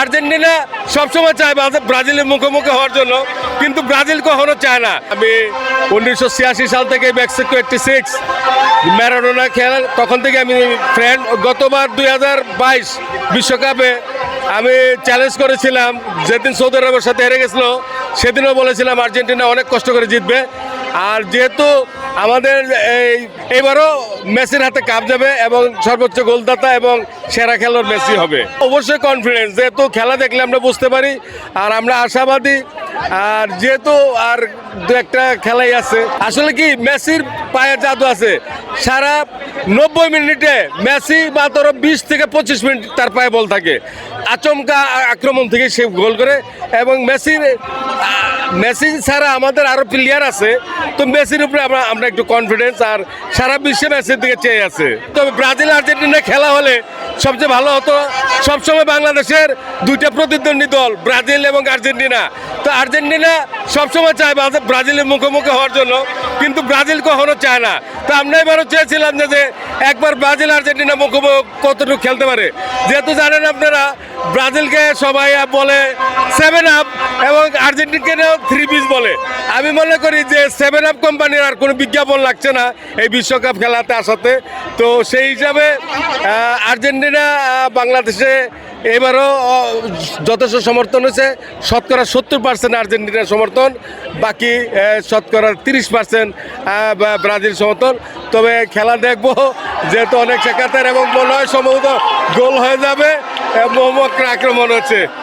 Argentina সবসময় চায় ব্রাজিলের মুখোমুখি হওয়ার জন্য, কিন্তু ব্রাজিল কখনো চায় না। আমি 1986 সাল থেকে মেক্সিকো 86 ম্যারাডোনা খেলার তখন থেকে আমি ফ্রেন্ড। গতবার 2022 বিশ্বকাপে আমি চ্যালেঞ্জ করেছিলাম, যেদিন সৌদি আরবের সাথে হেরে গেছিলো সেদিনও বলেছিলাম আর্জেন্টিনা অনেক কষ্ট করে জিতবে। আর যেহেতু আমাদের এইবারও মেসির হাতে কাপ যাবে এবং সর্বোচ্চ গোলদাতা এবং সেরা খেলোয়াড় মেসি হবে। অবশ্যই কনফিডেন্স, যেহেতু খেলা দেখলে আমরা বুঝতে পারি আর আমরা আশাবাদী। আর যেহেতু আর দু একটা খেলাই আছে, আসলে কি মেসির পায়ে জাদু আছে। সারা 90 মিনিটে মেসি মাত্র 20 থেকে 25 মিনিট তার পায়ে বল থাকে, আচমকা আক্রমণ থেকে সে গোল করে। এবং মেসি ছাড়া আমাদের আরও প্লেয়ার আছে, তো মেসির উপরে আমরা একটু কনফিডেন্স আর সারা বিশ্বে মেসির দিকে চেয়ে আছে। তবে ব্রাজিল আর্জেন্টিনা খেলা হলে সবচেয়ে ভালো হতো। সবসময় বাংলাদেশের দুইটা প্রতিদ্বন্দ্বী দল ব্রাজিল এবং আর্জেন্টিনা, তো আর্জেন্টিনা সবসময় চায় ব্রাজিলের মুখোমুখি হওয়ার জন্য, কিন্তু ব্রাজিল কখনো চায় না। তো আমরা এবারও চেয়েছিলাম যে একবার ব্রাজিল আর্জেন্টিনা মুখোমুখি কতটুকু খেলতে পারে। যেহেতু জানেন আপনারা ব্রাজিলকে সবাই বলে 7 আপ এবং আর্জেন্টিনাকেও 3 পিস বলে। আমি মনে করি যে 7 আপ কোম্পানির আর কোনো বিজ্ঞাপন লাগছে না এই বিশ্বকাপ খেলাতে আসাতে। তো সেই হিসাবে আর্জেন্টিনা বাংলাদেশে এবারও যথেষ্ট সমর্থন হয়েছে। শতকরা 70% আর্জেন্টিনার সমর্থন, বাকি শতকরা 30% ব্রাজিল সমর্থন। তবে খেলা দেখবো, যেহেতু অনেক শেখাতের এবং মনে হয় সম্ভবত গোল হয়ে যাবে, মোহাম্মদ আক্রমণ হচ্ছে।